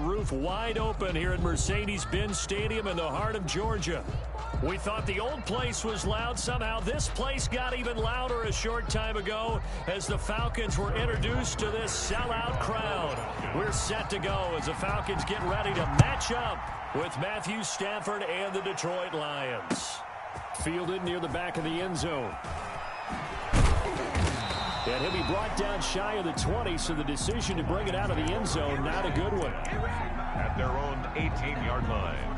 roof wide open here at Mercedes-Benz Stadium in the heart of Georgia. We thought the old place was loud. Somehow this place got even louder a short time ago as the Falcons were introduced to this sellout crowd. We're set to go as the Falcons get ready to match up with Matthew Stafford and the Detroit Lions. Fielded near the back of the end zone. And he'll be brought down shy of the 20, so the decision to bring it out of the end zone, not a good one. At their own 18-yard line.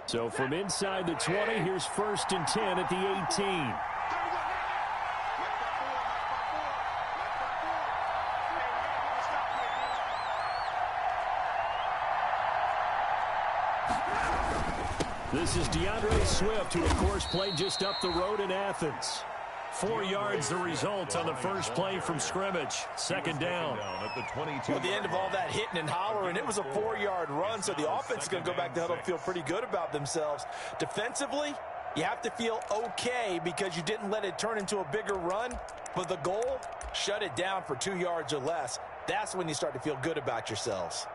So from inside the 20, here's 1st and 10 at the 18. This is DeAndre Swift, who, of course, played just up the road in Athens. 4 yards the result on the first play from scrimmage. 2nd down. At the end of all that hitting and hollering, it was a 4-yard run, so the offense is going to go back to huddle and feel pretty good about themselves. Defensively, you have to feel okay because you didn't let it turn into a bigger run, but the goal, shut it down for 2 yards or less. That's when you start to feel good about yourselves.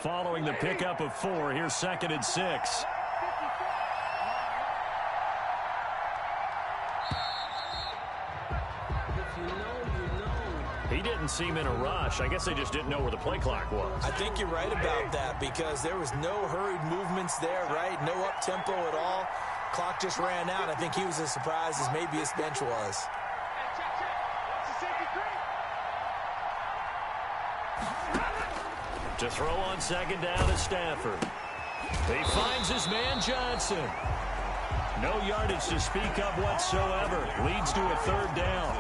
Following the pickup of 4, here's 2nd and 6. He didn't seem in a rush. I guess they just didn't know where the play clock was. I think you're right about that because there was no hurried movements there, right? No up-tempo at all. Clock just ran out. I think he was as surprised as maybe his bench was. To throw on 2nd down is Stafford. He finds his man Johnson. No yardage to speak of whatsoever. Leads to a 3rd down.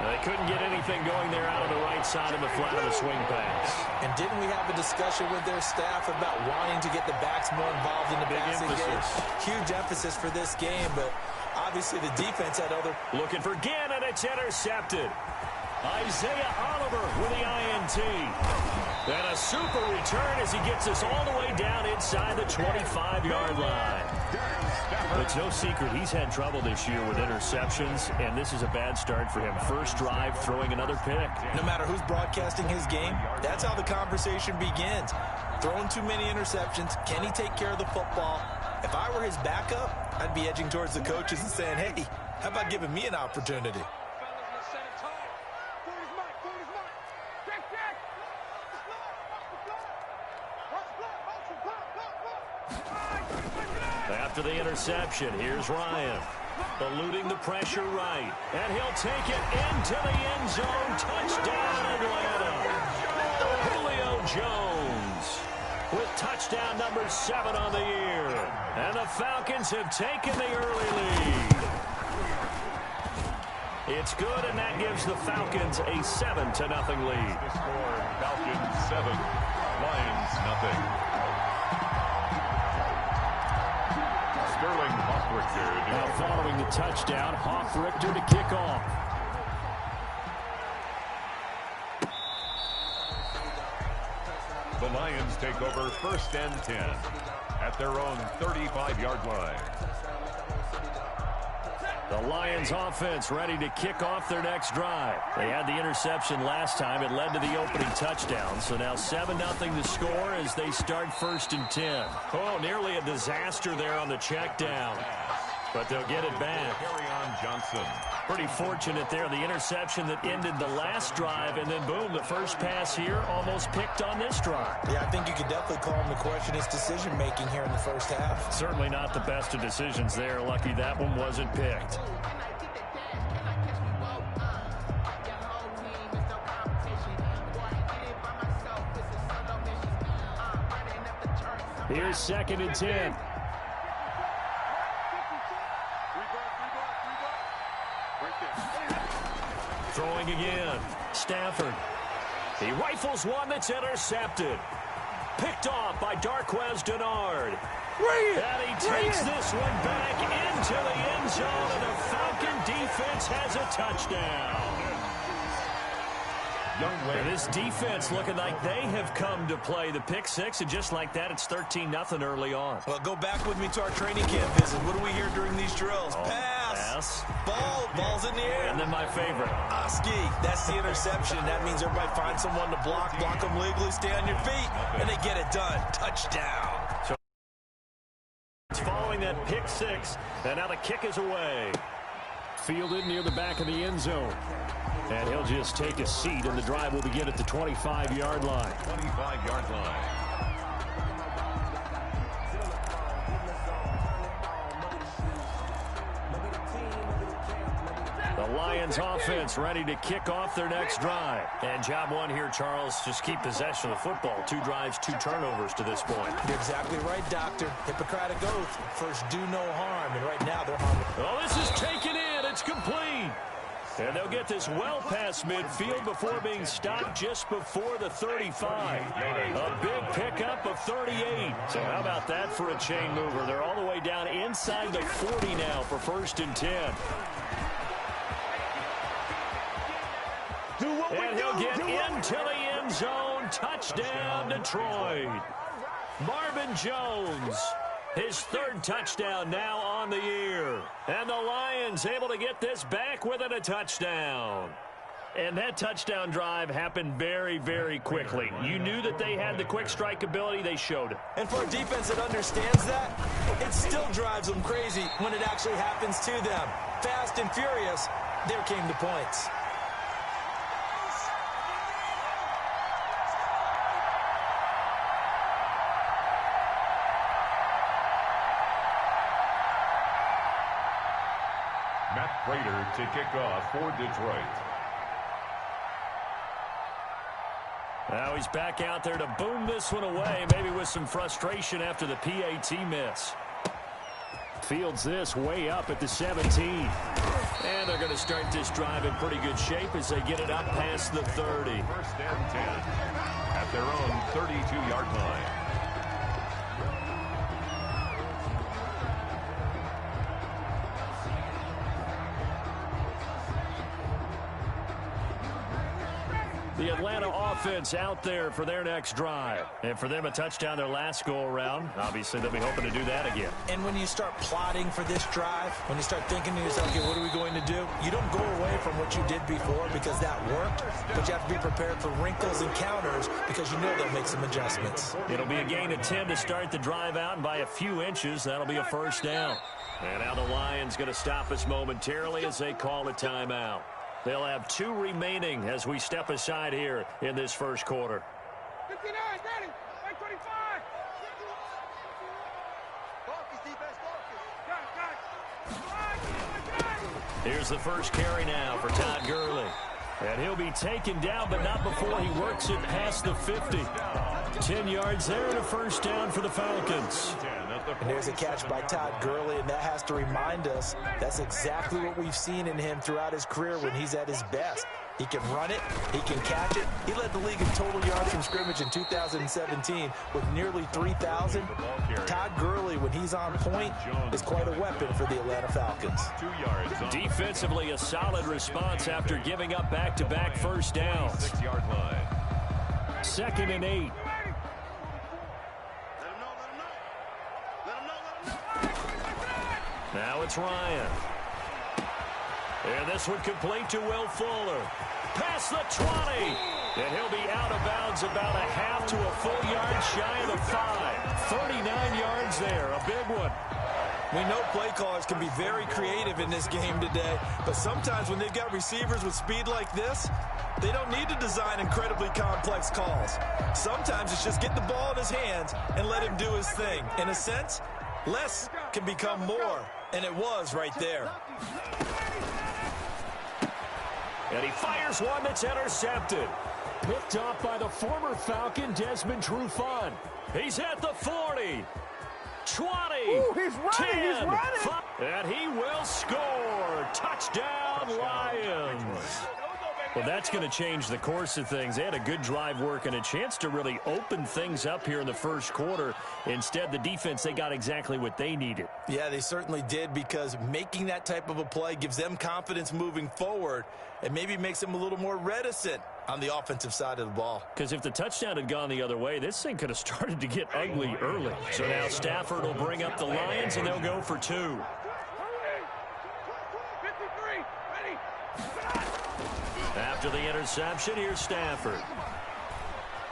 They couldn't get anything going there out of the right side of the flat of the swing pass. And didn't we have a discussion with their staff about wanting to get the backs more involved in the passing game? Huge emphasis for this game, but obviously the defense had other... Looking for Gannon, it's intercepted. Isaiah Oliver with the INT. And a super return as he gets us all the way down inside the 25-yard line. It's no secret he's had trouble this year with interceptions, and this is a bad start for him. First drive, throwing another pick. No matter who's broadcasting his game, that's how the conversation begins. Throwing too many interceptions, can he take care of the football? If I were his backup, I'd be edging towards the coaches and saying, hey, how about giving me an opportunity? After the interception, here's Ryan. Eluding the pressure right. And he'll take it into the end zone. Touchdown, Atlanta. Julio Jones with touchdown number 7 on the year. And the Falcons have taken the early lead. It's good, and that gives the Falcons a 7-0 lead. The score, Falcons 7, Lions nothing. Now following the touchdown, Richter to kick off. The Lions take over 1st and 10 at their own 35-yard line. The Lions offense ready to kick off their next drive. They had the interception last time. It led to the opening touchdown. So now 7-0 the score as they start 1st and 10. Oh, nearly a disaster there on the check down. But they'll get it back. Johnson. Pretty fortunate there. The interception that ended the last drive, and then boom, the first pass here almost picked on this drive. Yeah, I think you could definitely call him to question his decision-making here in the first half. Certainly not the best of decisions there. Lucky that one wasn't picked. Here's 2nd and 10. Throwing again. Stafford. He rifles one that's intercepted. Picked off by Darquez Denard. And he takes this one back into the end zone, and the Falcon defense has a touchdown. And this defense looking like they have come to play the pick six, and just like that, it's 13-0 early on. Well, go back with me to our training camp visit. What do we hear during these drills? Pass. Ball's in the air. And then my favorite. Oski, that's the interception. That means everybody finds someone to block them legally, stay on your feet, and they get it done. Touchdown. So it's following that pick six, and now the kick is away. Fielded near the back of the end zone. And he'll just take a seat, and the drive will begin at the 25-yard line. 25-yard line. The Lions offense ready to kick off their next drive. And job one here, Charles, just keep possession of the football. 2 drives, 2 turnovers to this point. You're exactly right, Doctor. Hippocratic oath. First, do no harm. And right now, they're harming. Oh, this is taken in. It's complete. And they'll get this well past midfield before being stopped just before the 35. A big pickup of 38. So how about that for a chain mover? They're all the way down inside the 40 now for 1st and 10. And he'll get into the end zone. Touchdown, Detroit. Marvin Jones. His 3rd touchdown now on the year. And the Lions able to get this back within a touchdown. And that touchdown drive happened very, very quickly. You knew that they had the quick strike ability. They showed it. And for a defense that understands that, it still drives them crazy when it actually happens to them. Fast and furious, there came the points. Matt Prater to kick off for Detroit. Now he's back out there to boom this one away, maybe with some frustration after the PAT miss. Fields this way up at the 17. And they're going to start this drive in pretty good shape as they get it up past the 30. 1st and 10 at their own 32-yard line. The Atlanta offense out there for their next drive. And for them, a touchdown their last go-around. Obviously, they'll be hoping to do that again. And when you start plotting for this drive, when you start thinking to yourself, okay, what are we going to do? You don't go away from what you did before because that worked, but you have to be prepared for wrinkles and counters because you know they'll make some adjustments. It'll be a gain of 10 to start the drive out, and by a few inches, that'll be a 1st down. And now the Lions going to stop us momentarily as they call a timeout. They'll have 2 remaining as we step aside here in this 1st quarter. 59, ready, 25. Here's the 1st carry now for Todd Gurley. And he'll be taken down, but not before he works it past the 50. 10 yards there and a 1st down for the Falcons. And there's a catch by Todd Gurley, and that has to remind us that's exactly what we've seen in him throughout his career when he's at his best. He can run it. He can catch it. He led the league in total yards from scrimmage in 2017 with nearly 3,000. Todd Gurley, when he's on point, is quite a weapon for the Atlanta Falcons. 2 yards. Defensively, a solid response after giving up back-to-back 1st downs. 6-yard line. 2nd and 8. Now it's Ryan. And this one complete to Will Fuller. Past the 20. And he'll be out of bounds about a half to a full yard shy of the 5. 39 yards there, a big one. We know play callers can be very creative in this game today, but sometimes when they've got receivers with speed like this, they don't need to design incredibly complex calls. Sometimes it's just get the ball in his hands and let him do his thing. In a sense, less can become more, and it was right there. And he fires one that's intercepted. Picked off by the former Falcon, Desmond Trufant. He's at the 40. 20. Ooh, he's running, 10. he's running. 5, and he will score. Touchdown, Lions. Well, that's going to change the course of things. They had a good drive work and a chance to really open things up here in the first quarter. Instead, the defense, they got exactly what they needed. Yeah, they certainly did, because making that type of a play gives them confidence moving forward and maybe makes them a little more reticent on the offensive side of the ball. Because if the touchdown had gone the other way, this thing could have started to get ugly early. So now Stafford will bring up the Lions, and they'll go for 2. After the interception, here's Stafford.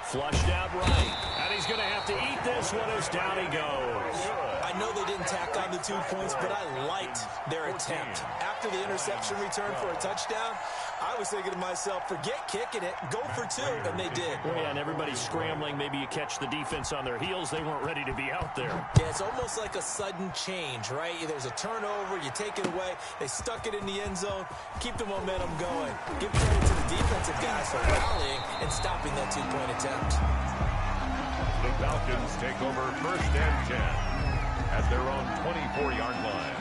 Flushed out right. And he's going to have to eat this one as down he goes. I know they didn't tack on the 2 points, but I liked their attempt. After the interception return for a touchdown, I was thinking to myself, forget kicking it, go for 2, and they did. Well, yeah, and everybody's scrambling. Maybe you catch the defense on their heels. They weren't ready to be out there. Yeah, it's almost like a sudden change, right? There's a turnover, you take it away, they stuck it in the end zone, keep the momentum going. Give credit to the defensive guys for rallying and stopping that 2-point attempt. The Falcons take over 1st and 10 at their own 24-yard line.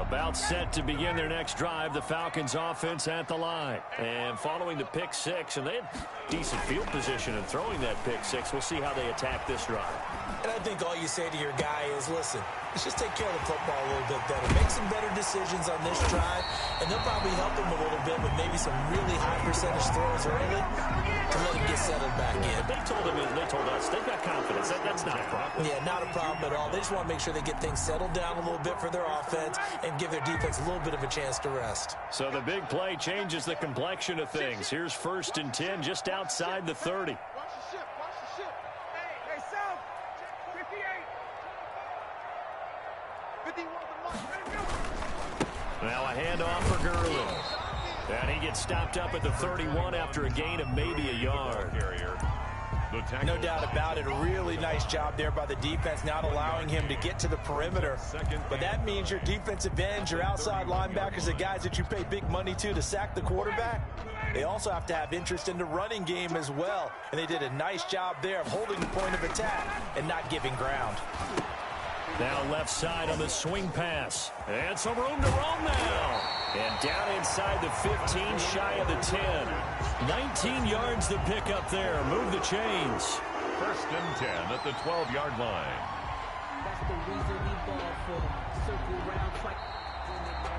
About set to begin their next drive, the Falcons offense at the line. And following the pick 6, and they had decent field position in throwing that pick 6. We'll see how they attack this drive. And I think all you say to your guy is, listen, let's just take care of the football a little bit better. Make some better decisions on this drive, and they'll probably help him a little bit with maybe some really high percentage throws early to let him get settled back in. But they told him, they told us, they've got confidence. That's not a problem. Yeah, not a problem at all. They just want to make sure they get things settled down a little bit for their offense and give their defense a little bit of a chance to rest. So the big play changes the complexion of things. Here's 1st and 10 just outside the 30. Watch the ship, watch the ship. Hey, South, 58. 51 the mark, ready to go. Now a handoff for Gurley. And he gets stopped up at the 31 after a gain of maybe a yard. No doubt about it. A really nice job there by the defense, not allowing him to get to the perimeter. But that means your defensive ends, your outside linebackers, the guys that you pay big money to sack the quarterback, they also have to have interest in the running game as well. And they did a nice job there of holding the point of attack and not giving ground. Now left side on the swing pass. And some room to roam now. And down inside the 15, shy of the 10. 19 yards to pick up there. Move the chains. 1st and 10 at the 12-yard line.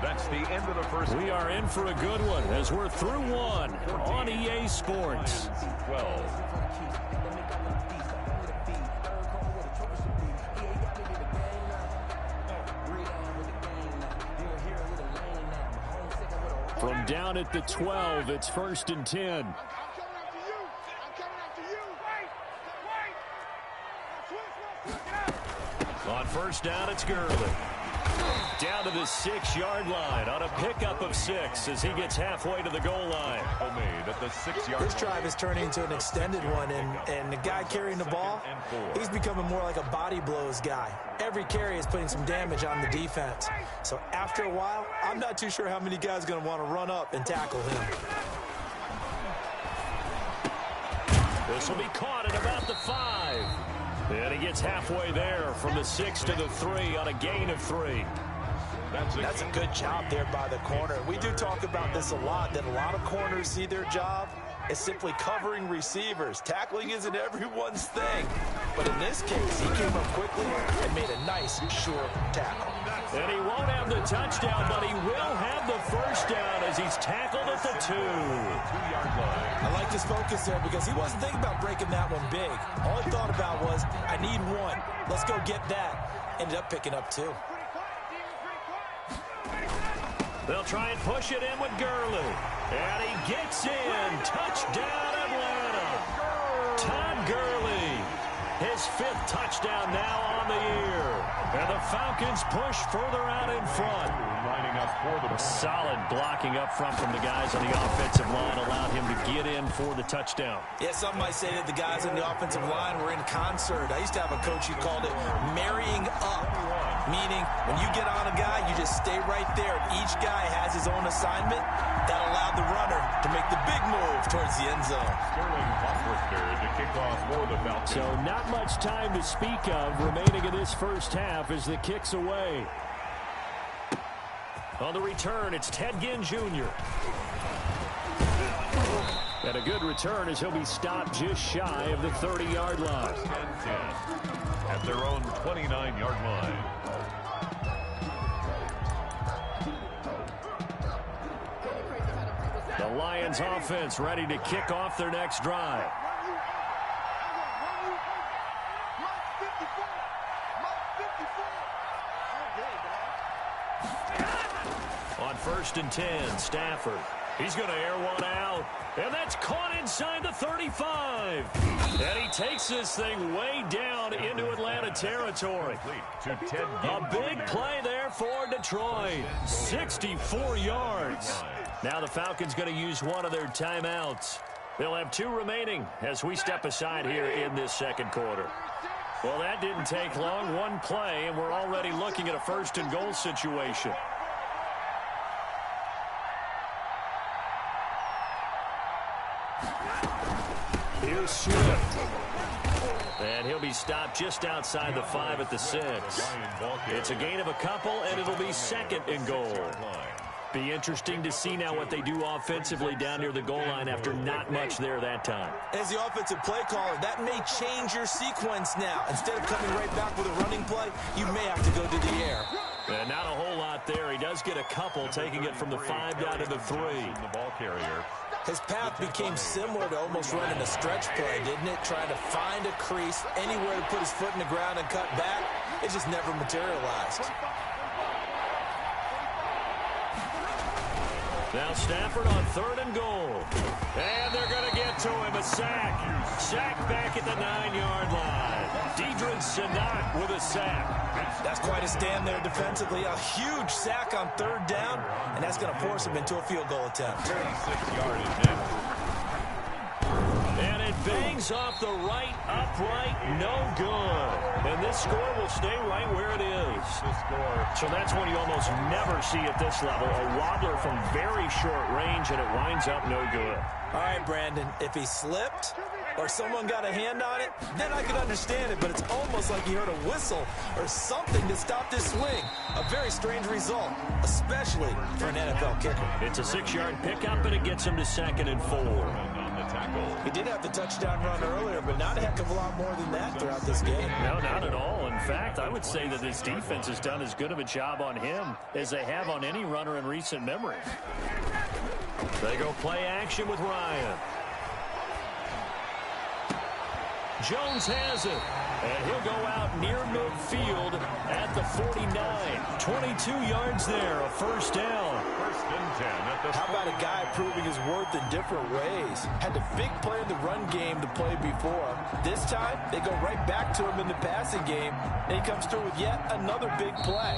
That's the end of the first. We are in for a good one as we're through 1 on EA Sports. 12. From down at the 12, it's 1st and 10. I'm coming after you. I'm coming after you. Wait. On 1st down, it's Gurley. Down to the 6-yard line on a pickup of 6 as he gets halfway to the goal line. Made at the 6-yard This drive is turning into an extended one, and the guy carrying the ball, he's becoming more like a body blows guy. Every carry is putting some damage on the defense. So after a while, I'm not too sure how many guys are going to want to run up and tackle him. This will be caught at about the 5. And he gets halfway there from the 6 to the 3 on a gain of 3. That's a good job there by the corner. We do talk about this a lot, that a lot of corners see their job as simply covering receivers. Tackling isn't everyone's thing. But in this case, he came up quickly and made a nice, sure tackle. And he won't have the touchdown, but he will have the 1st down as he's tackled at the 2. 2-yard line. I like his focus there because he wasn't thinking about breaking that one big. All he thought about was, I need 1. Let's go get that. Ended up picking up 2. They'll try and push it in with Gurley. And he gets in. Touchdown, Atlanta. Todd Gurley. his 5th touchdown now on the year. And the Falcons push further out in front. Lining up for the solid blocking up front from the guys on the offensive line allowed him to get in for the touchdown. Yeah, some might say that the guys on the offensive line were in concert. I used to have a coach who called it marrying up, meaning when you get on a guy, you just stay right there. Each guy has his own assignment. That allowed the runner to make the big move towards the end zone. to kick off for the Falcons. So not much time to speak of remaining in this first half as the kick's away. On the return, it's Ted Ginn Jr. And a good return as he'll be stopped just shy of the 30-yard line. 10 at their own 29-yard line. The Lions offense ready to kick off their next drive. On 1st and 10, Stafford. He's going to air one out. And that's caught inside the 35. And he takes this thing way down into Atlanta territory. A big play there for Detroit. 64 yards. Now the Falcons going to use one of their timeouts. They'll have 2 remaining as we step aside here in this second quarter. Well, that didn't take long. One play, and we're already looking at a 1st and goal situation. Here's Swift. And he'll be stopped just outside the 5 at the 6. It's a gain of a couple, and it'll be 2nd and goal. Be interesting to see now what they do offensively down near the goal line after not much there that time. As the offensive play caller, that may change your sequence now. Instead of coming right back with a running play, you may have to go to the air. And not a whole lot there. He does get a couple, taking it from the 5 down to the 3. The ball carrier. His path became similar to almost running a stretch play, didn't it? Trying to find a crease, anywhere to put his foot in the ground and cut back. It just never materialized. Now Stafford on 3rd and goal. And they're going to get to him. A sack. Sack back at the 9-yard line. Deidre Sinat with a sack. That's quite a stand there defensively. A huge sack on 3rd down, and that's going to force him into a field goal attempt. 36-yard attempt. And it bangs off the right upright. No good. And this score will stay right where it is. So that's one you almost never see at this level. A wobbler from very short range, and it winds up no good. All right, Brandon, if he slipped or someone got a hand on it, then I could understand it, but it's almost like he heard a whistle or something to stop this swing. A very strange result, especially for an NFL kicker. It's a 6-yard pickup, and it gets him to 2nd and 4. He did have the touchdown run earlier, but not a heck of a lot more than that throughout this game. No, not at all. In fact, I would say that this defense has done as good of a job on him as they have on any runner in recent memory. They go play action with Ryan. Jones has it, and he'll go out near midfield at the 49. 22 yards there, a 1st down. 1st and 10 at the. How about a guy proving his worth in different ways? Had the big play in the run game to play before. This time, they go right back to him in the passing game, and he comes through with yet another big play.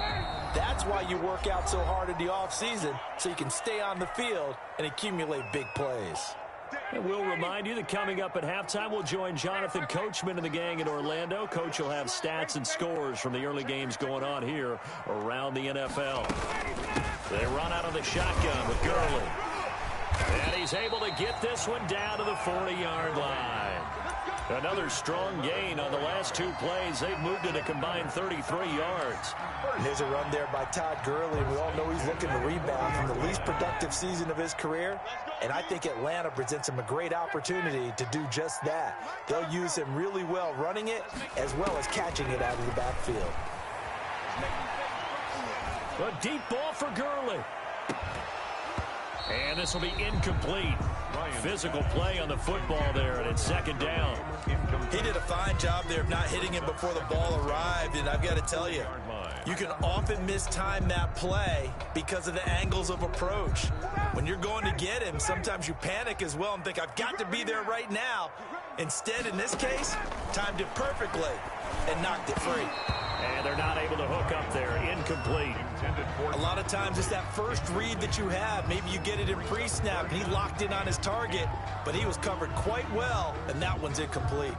That's why you work out so hard in the offseason, so you can stay on the field and accumulate big plays. And we'll remind you that coming up at halftime, we'll join Jonathan Coachman and the gang in Orlando. Coach will have stats and scores from the early games going on here around the NFL. They run out of the shotgun with Gurley. And he's able to get this one down to the 40-yard line. Another strong gain on the last 2 plays. They've moved it a combined 33 yards. And there's a run there by Todd Gurley. We all know he's looking to rebound from the least productive season of his career. And I think Atlanta presents him a great opportunity to do just that. They'll use him really well running it as well as catching it out of the backfield. A deep ball for Gurley. And this will be incomplete. Physical play on the football there, and it's 2nd down. He did a fine job there of not hitting him before the ball arrived, and I've got to tell you, You can often mistime that play because of the angles of approach. When you're going to get him, sometimes you panic as well and think, I've got to be there right now. Instead, in this case, timed it perfectly and knocked it free. And they're not able to hook up there. Incomplete. A lot of times it's that first read that you have. Maybe you get it in pre-snap, and he locked in on his target, but he was covered quite well, and that one's incomplete.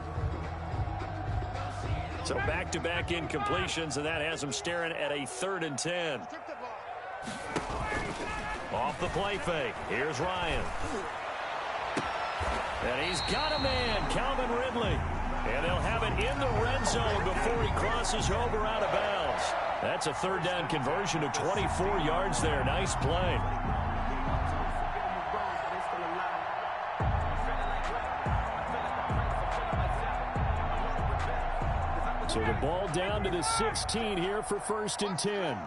So back-to-back incompletions, and that has him staring at a 3rd and 10. Off the play fake. Here's Ryan. And he's got a man, Calvin Ridley. And they'll have it in the red zone before he crosses over out of bounds. That's a 3rd down conversion of 24 yards there. Nice play. So the ball down to the 16 here for 1st and 10.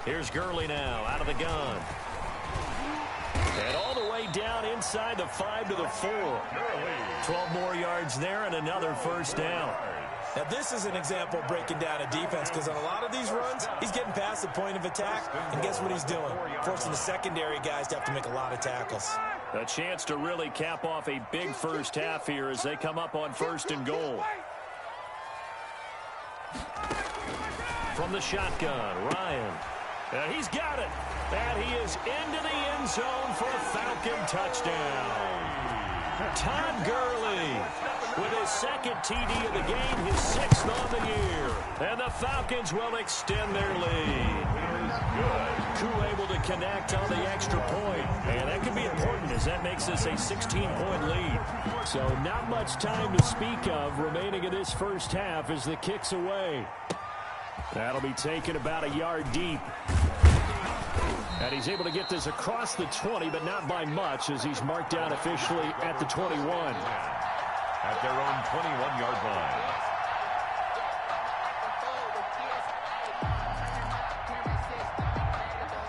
Here's Gurley now out of the gun. And all the way down inside the 5 to the 4. 12 more yards there and another 1st down. Now, this is an example of breaking down a defense, because on a lot of these runs, he's getting past the point of attack, and guess what he's doing? Forcing the secondary guys to have to make a lot of tackles. A chance to really cap off a big first half here as they come up on 1st and goal. From the shotgun, Ryan. And he's got it. And he is into the end zone for a Falcon touchdown. Todd Gurley with his 2nd TD of the game, his 6th on the year. And the Falcons will extend their lead. Koo able to connect on the extra point. And that can be important as that makes this a 16-point lead. So not much time to speak of remaining in this first half as the kick's away. That'll be taken about a yard deep. And he's able to get this across the 20, but not by much as he's marked down officially at the 21. At their own 21-yard line.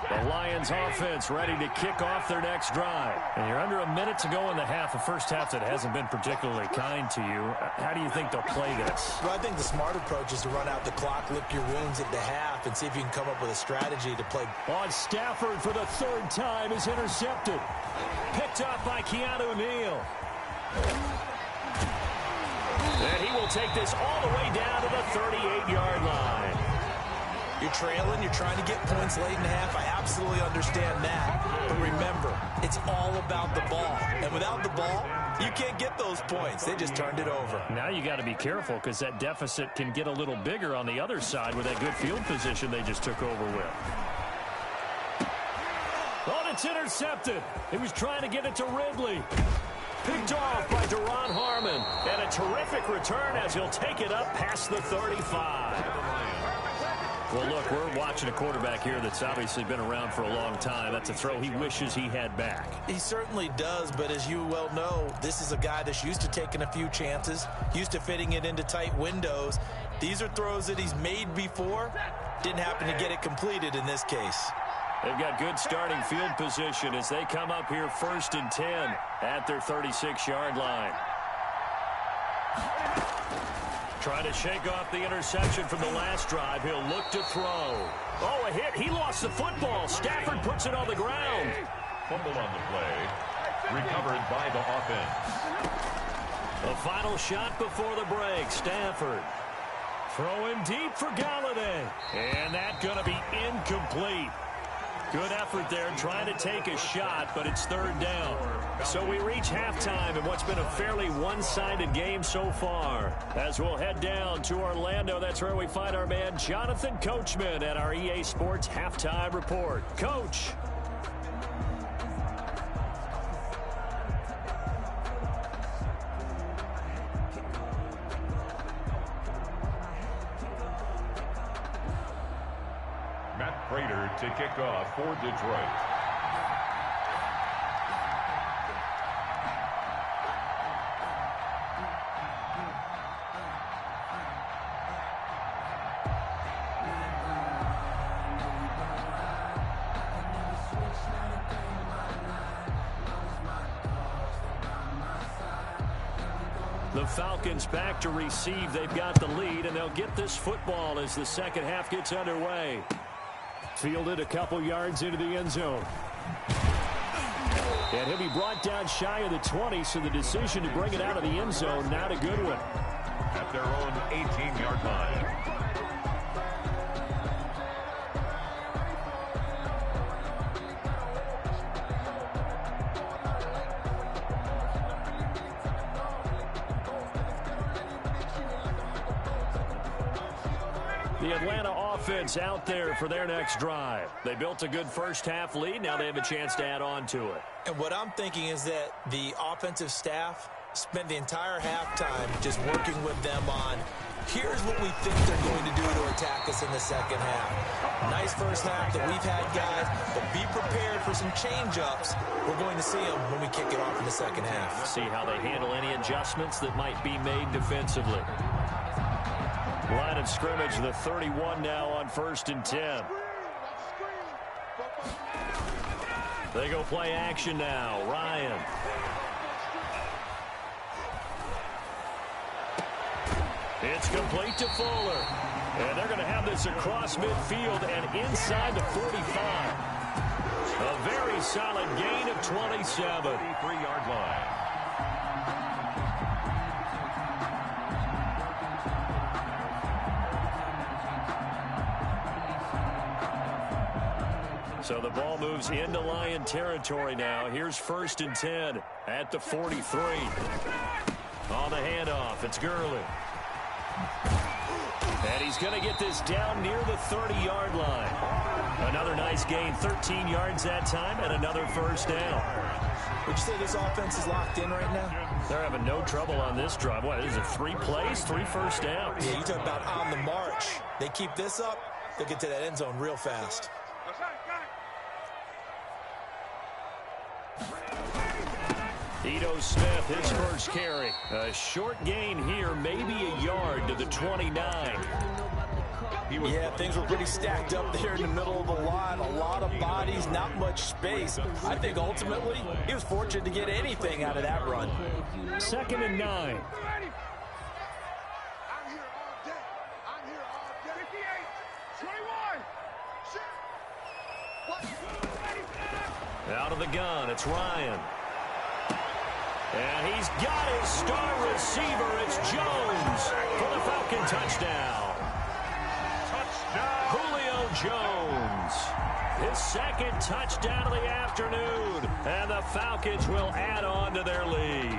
The Lions offense ready to kick off their next drive. And you're under a minute to go in the half, a first half that hasn't been particularly kind to you. How do you think they'll play this? Well, I think the smart approach is to run out the clock, lick your wounds at the half, and see if you can come up with a strategy to play. On Stafford for the 3rd time is intercepted. Picked up by Keanu Neal. And he will take this all the way down to the 38-yard line. You're trailing, you're trying to get points late in the half. I absolutely understand that. But remember, it's all about the ball. And without the ball, you can't get those points. They just turned it over. Now you got to be careful because that deficit can get a little bigger on the other side with that good field position they just took over with. Oh, it's intercepted. He was trying to get it to Ridley. Picked off by Deron Harmon. And a terrific return as he'll take it up past the 35. Well, look, we're watching a quarterback here that's obviously been around for a long time. That's a throw he wishes he had back. He certainly does, but as you well know, this is a guy that's used to taking a few chances, used to fitting it into tight windows. These are throws that he's made before. Didn't happen to get it completed in this case. They've got good starting field position as they come up here 1st and 10 at their 36-yard line. Trying to shake off the interception from the last drive. He'll look to throw. Oh, a hit. He lost the football. Stafford puts it on the ground. Fumble on the play. Recovered by the offense. The final shot before the break. Stafford throwing deep for Galladay. And that's going to be incomplete. Good effort there trying to take a shot, but it's 3rd down. So we reach halftime in what's been a fairly one-sided game so far. As we'll head down to Orlando, that's where we find our man Jonathan Coachman at our EA Sports Halftime Report. Coach. Matt Prater to kick off for Detroit. The Falcons back to receive. They've got the lead, and they'll get this football as the second half gets underway. Fielded a couple yards into the end zone. And he'll be brought down shy of the 20, so the decision to bring it out of the end zone, not a good one. At their own 18-yard line. The Atlanta offense out there for their next drive. They built a good first-half lead. Now they have a chance to add on to it. And what I'm thinking is that the offensive staff spent the entire halftime just working with them on, here's what we think they're going to do to attack us in the second half. Nice first half that we've had, guys, but be prepared for some change-ups. We're going to see them when we kick it off in the second half. See how they handle any adjustments that might be made defensively. Line of scrimmage, the 31 now on 1st and 10. They go play action now. Ryan. It's complete to Fuller. And they're going to have this across midfield and inside the 45. A very solid gain of 27. 33-yard line. So the ball moves into Lion territory now. Here's 1st and 10 at the 43. On the handoff, it's Gurley. And he's going to get this down near the 30-yard line. Another nice gain, 13 yards that time, and another first down. Would you say this offense is locked in right now? They're having no trouble on this drive. What, is it 3 plays, 3 first downs? Yeah, you talk about on the march. They keep this up, they'll get to that end zone real fast. Ito Smith, his first carry. A short gain here, maybe a yard to the 29. Yeah, things were pretty stacked up there in the middle of the line. A lot of bodies, not much space. I think ultimately he was fortunate to get anything out of that run. 2nd and 9. I'm here all day. 58, 21. Out of the gun, it's Ryan. And he's got his star receiver. It's Jones for the Falcon touchdown. Julio Jones. His 2nd touchdown of the afternoon. And the Falcons will add on to their lead.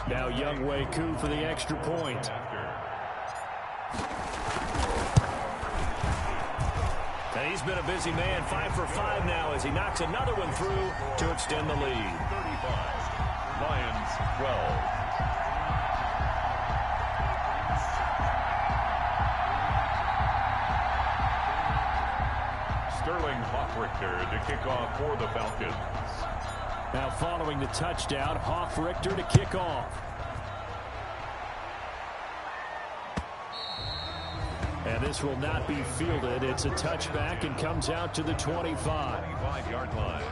Now Younghoe Koo for the extra point. And he's been a busy man, 5 for 5 now as he knocks another one through to extend the lead. 35. Lions 12. Sterling Hoffrichter to kick off for the Falcons. Now following the touchdown, Hoffrichter to kick off. And this will not be fielded. It's a touchback and comes out to the 25. 25-yard line.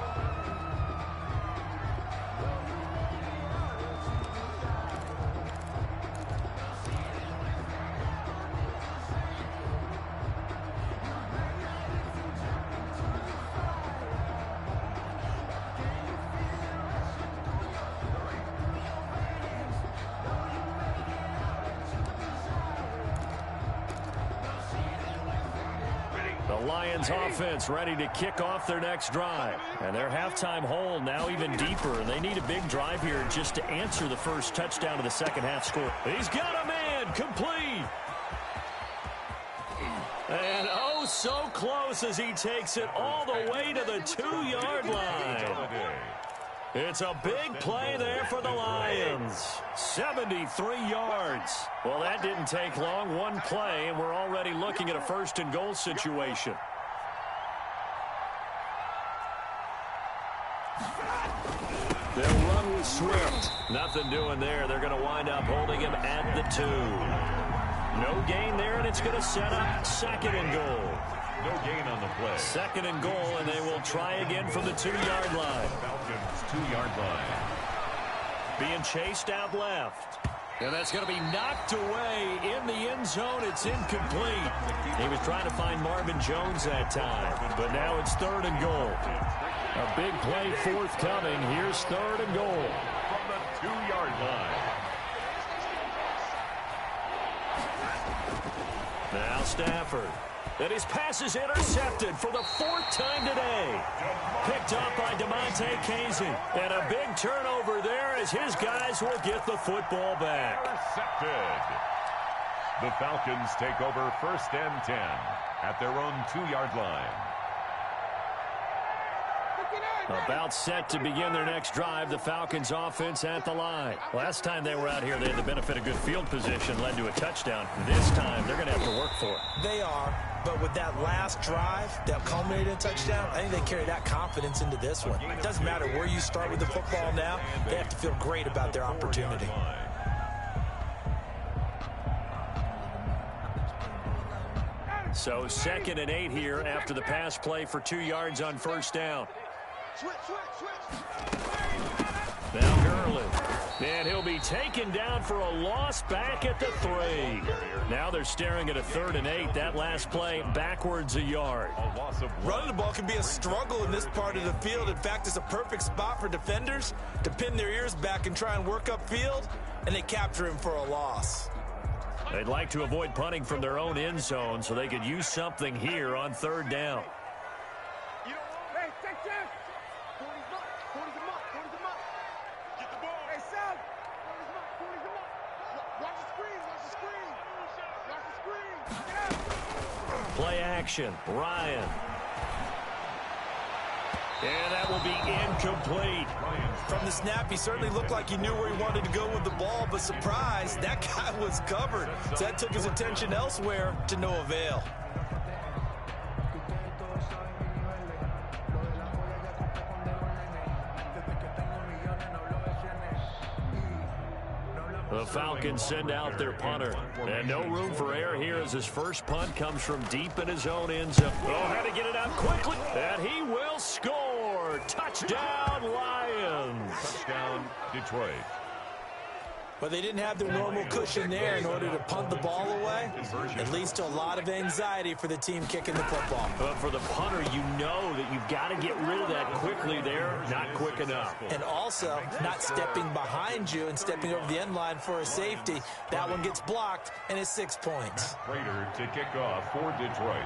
Lions offense ready to kick off their next drive. And their halftime hole now even deeper. And they need a big drive here just to answer the first touchdown of the second half score. He's got a man complete. And oh, so close as he takes it all the way to the 2-yard line. It's a big play there for the Lions. 73 yards. Well, that didn't take long. One play, and we're already looking at a 1st and goal situation. They'll run with Swift. Nothing doing there. They're going to wind up holding him at the 2. No gain there, and it's going to set up 2nd and goal. No gain on the play. 2nd and goal, and they will try again from the 2-yard line. Falcons 2-yard line. Being chased out left. And that's going to be knocked away in the end zone. It's incomplete. He was trying to find Marvin Jones that time, but now it's 3rd and goal. A big play forthcoming. Here's 3rd and goal. From the 2-yard line. Now Stafford. And his pass is intercepted for the 4th time today. Picked up by DeMonte Casey. And a big turnover there as his guys will get the football back. Intercepted. The Falcons take over 1st and 10 at their own 2-yard line. About set to begin their next drive, the Falcons offense at the line. Last time they were out here, they had the benefit of good field position, led to a touchdown. This time, they're going to have to work for it. They are, but with that last drive that culminated in a touchdown, I think they carry that confidence into this one. It doesn't matter where you start with the football now. They have to feel great about their opportunity. So 2nd and 8 here after the pass play for 2 yards on 1st down. Now Gurley. And he'll be taken down for a loss back at the 3. Now they're staring at a 3rd and 8. That last play backwards a yard. Running the ball can be a struggle in this part of the field. In fact, it's a perfect spot for defenders to pin their ears back and try and work upfield, and they capture him for a loss. They'd like to avoid punting from their own end zone so they could use something here on 3rd down. Hey, take chance. 40's him up. Get the ball. Hey, Sal. 40's him up. Watch the screen. Get out. Play action. Ryan. And that will be incomplete. From the snap, he certainly looked like he knew where he wanted to go with the ball, but surprise, that guy was covered. So that took his attention elsewhere to no avail. The Falcons send out their punter. And no room for error here as his first punt comes from deep in his own end zone. Oh, had to get it out quickly. And he will score. Touchdown, Lions. Touchdown, Detroit. But they didn't have their normal cushion there in order to punt the ball away. It leads to a lot of anxiety for the team kicking the football. But for the punter, you know that you've got to get rid of that quickly there. Not quick enough. And also, not stepping behind you and stepping over the end line for a safety. That one gets blocked, and it's 6 points. Prater to kick off for Detroit.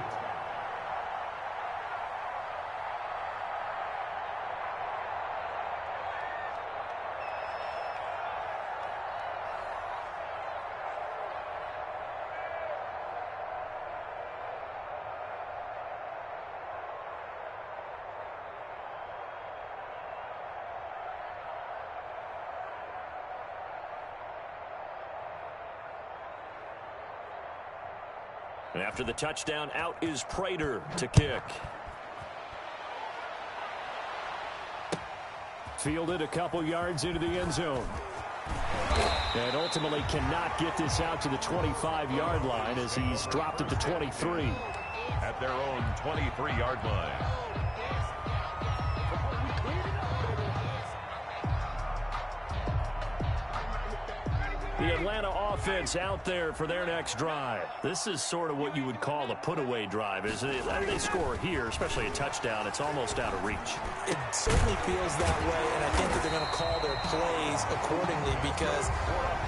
And after the touchdown, out is Prater to kick. Fielded a couple yards into the end zone. And ultimately cannot get this out to the 25-yard line as he's dropped at the 23. At their own 23-yard line. The Atlanta offense out there for their next drive. This is sort of what you would call a put-away drive, isn't it? They score here, especially a touchdown. It's almost out of reach. It certainly feels that way, and I think that they're going to call their plays accordingly because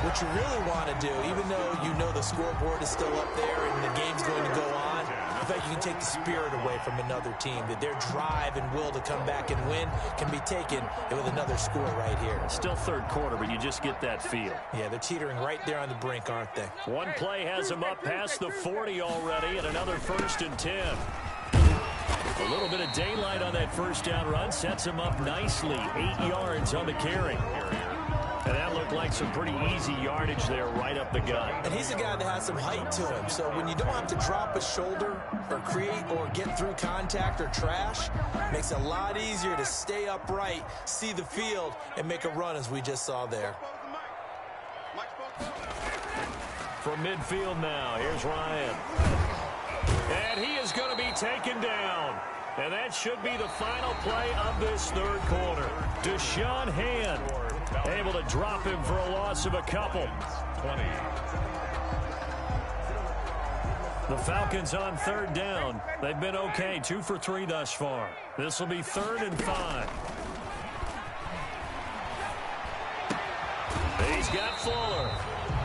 what you really want to do, even though you know the scoreboard is still up there and the game's going to go on, in fact, you can take the spirit away from another team, that their drive and will to come back and win can be taken with another score right here. Still third quarter, but you just get that feel. Yeah, they're teetering right there on the brink, aren't they? One play has them up past the 40 already, and another 1st and 10. A little bit of daylight on that first down run sets him up nicely. 8 yards on the carry. And that looked like some pretty easy yardage there right up the gut. And he's a guy that has some height to him. So when you don't have to drop a shoulder or create or get through contact or trash, it makes it a lot easier to stay upright, see the field, and make a run as we just saw there. From midfield now, here's Ryan. And he is going to be taken down. And that should be the final play of this third quarter. Deshaun Hand able to drop him for a loss of a couple. 20. The Falcons on third down. They've been okay, 2 for 3 thus far. This will be 3rd and 5. He's got Fuller.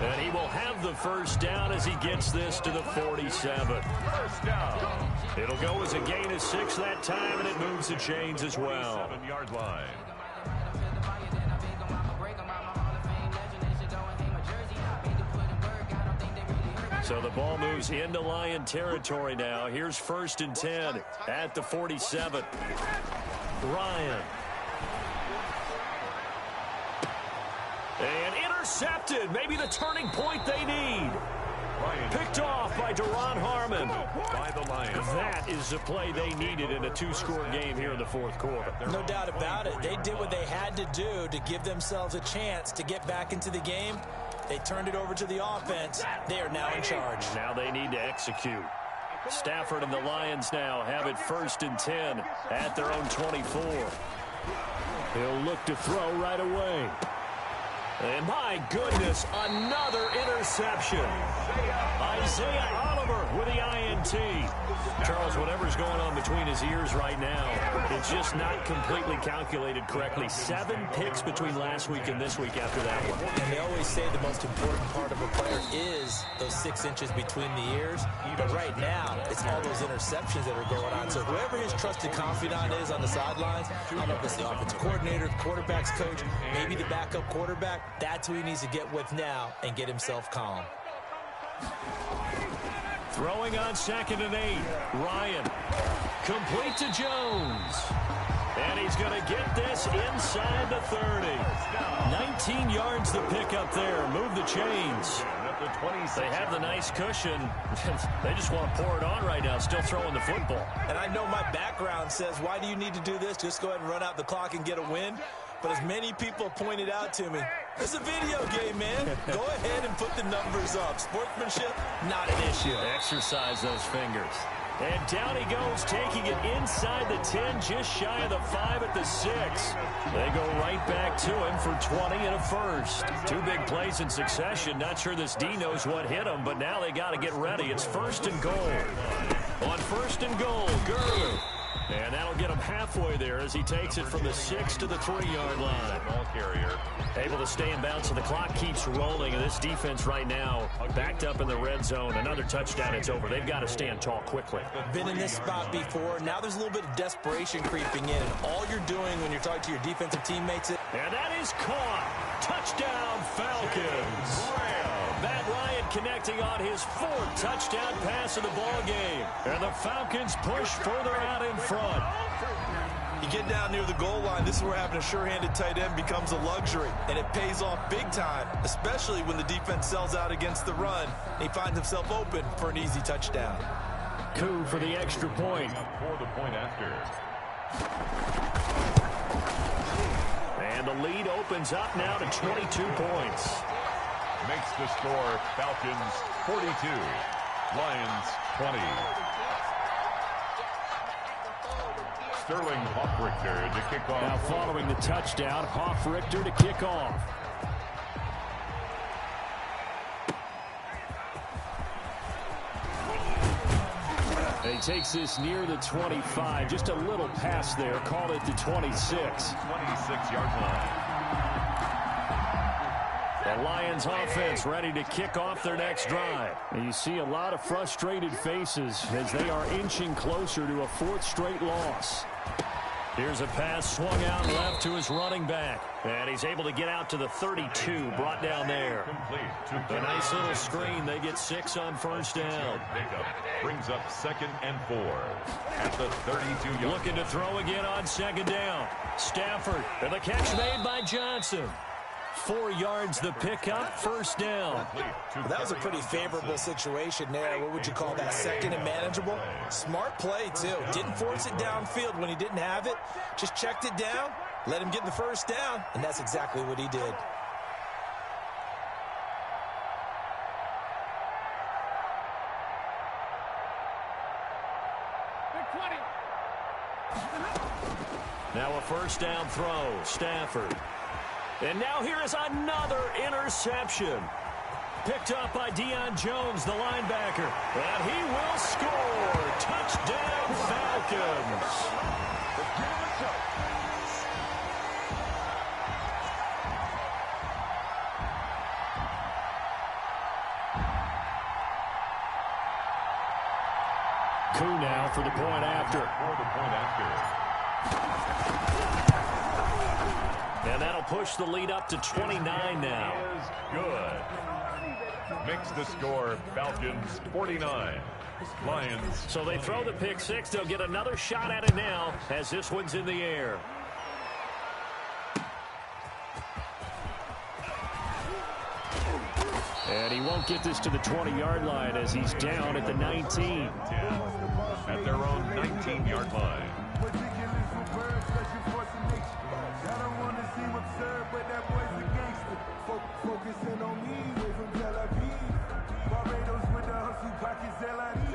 And he will have the first down as he gets this to the 47. First down. It'll go as a gain of 6 that time, and it moves the chains as well. 7-yard line. So the ball moves into Lion territory now. Here's 1st and 10 at the 47. Ryan. And intercepted. Maybe the turning point they need. Picked off by Deron Harmon. By the Lions. That is the play they needed in a 2-score game here in the 4th quarter. No doubt about it. They did what they had to do to give themselves a chance to get back into the game. They turned it over to the offense. They are now in charge. Now they need to execute. Stafford and the Lions now have it 1st and 10 at their own 24. He'll look to throw right away. And my goodness, another interception. Isaiah Oliver with the INT. Charles, whatever's going on between his ears right now, it's just not completely calculated correctly. 7 picks between last week and this week after that one. And they always say the most important part of a player is those 6 inches between the ears. But right now, it's all those interceptions that are going on. So whoever his trusted confidant is on the sidelines, I don't know if it's the offensive coordinator, the quarterback's coach, maybe the backup quarterback, that's who he needs to get with now and get himself calm. Throwing on 2nd and 8. Ryan. Complete to Jones. And he's going to get this inside the 30. 19 yards to pick up there. Move the chains. They have the nice cushion. They just want to pour it on right now, still throwing the football. And I know my background says, why do you need to do this? Just go ahead and run out the clock and get a win. But as many people pointed out to me, it's a video game, man. Go ahead and put the numbers up. Sportsmanship, not an issue. Exercise those fingers. And down he goes, taking it inside the 10, just shy of the 5 at the 6. They go right back to him for 20 and a first. 2 big plays in succession. Not sure this D knows what hit him, but now they got to get ready. It's 1st and goal. On 1st and goal, Gurley. And that'll get him halfway there as he takes it from the 6 to the 3-yard line. Ball carrier. Able to stay in bounds, so the clock keeps rolling. And this defense right now backed up in the red zone. Another touchdown, it's over. They've got to stand tall quickly. Been in this spot before. Now there's a little bit of desperation creeping in. And all you're doing when you're talking to your defensive teammates. And that is caught. Touchdown, Falcons. Matt Ryan connecting on his 4th touchdown pass of the ball game. And the Falcons push further out in front. You get down near the goal line, this is where having a sure-handed tight end becomes a luxury. And it pays off big time, especially when the defense sells out against the run. He finds himself open for an easy touchdown. Coup for the extra point. For the point after. And the lead opens up now to 22 points. Makes the score Falcons 42, Lions 20. Sterling Hoffrichter to kick off. Now following the touchdown, Hoffrichter to kick off. And he takes this near the 25. Just a little pass there. Call it the 26. 26-yard line. The Lions offense ready to kick off their next drive. And you see a lot of frustrated faces as they are inching closer to a 4th straight loss. Here's a pass swung out left to his running back. And he's able to get out to the 32, brought down there. A nice little screen. They get 6 on 1st down. Pickup brings up 2nd and 4 at the 32-yard. Looking to throw again on 2nd down. Stafford, and the catch made by Johnson. 4 yards the pickup, 1st down. That was a pretty favorable situation there. What would you call that? 2nd and manageable? Smart play, too. Didn't force it downfield when he didn't have it. Just checked it down, let him get the 1st down, and that's exactly what he did. Now a first down throw, Stafford. And now here is another interception. Picked up by Deion Jones, the linebacker. And he will score. Touchdown, Falcons. Koo now for the point after. And that'll push the lead up to 29 now. Is good. Makes the score Falcons 49. Lions. So they throw the pick six. They'll get another shot at it now as this one's in the air. And he won't get this to the 20-yard line as he's down at the 19. At their own 19-yard line.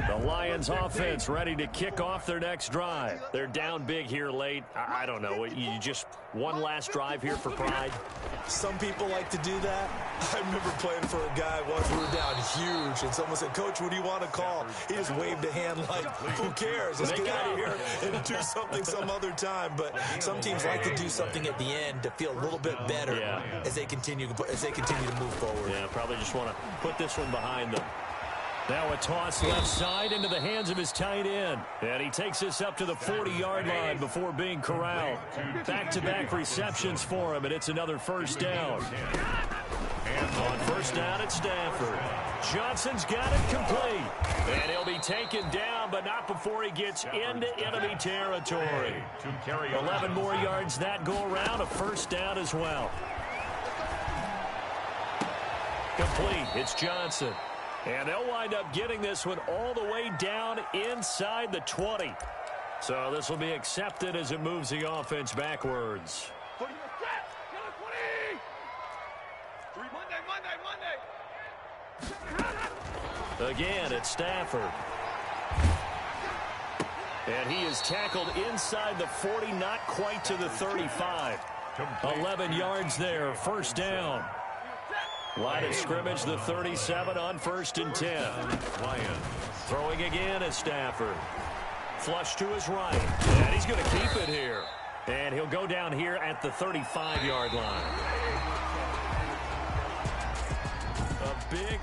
The Lions offense ready to kick off their next drive. They're down big here late. I don't know. You just one last drive here for pride? Some people like to do that. I remember playing for a guy once. We were down huge, and someone said, "Coach, what do you want to call?" He just waved a hand like, "Who cares? Let's get out of here and do something some other time." But some teams like to do something at the end to feel a little bit better as they continue to move forward. Yeah, probably just want to put this one behind them. Now a toss left side into the hands of his tight end. And he takes this up to the 40-yard line before being corralled. Back-to-back receptions for him, and it's another first down. On first down, it's Stafford. Johnson's got it complete. And he'll be taken down, but not before he gets into enemy territory. 11 more yards that go around, a first down as well. Complete, it's Johnson. And they'll wind up getting this one all the way down inside the 20. So this will be accepted as it moves the offense backwards. Again, it's Stafford. And he is tackled inside the 40, not quite to the 35. 11 yards there, first down. Line of scrimmage, the 37 on 1st and 10. Lions. Throwing again at Stafford. Flush to his right. And he's going to keep it here. And he'll go down here at the 35-yard line. A big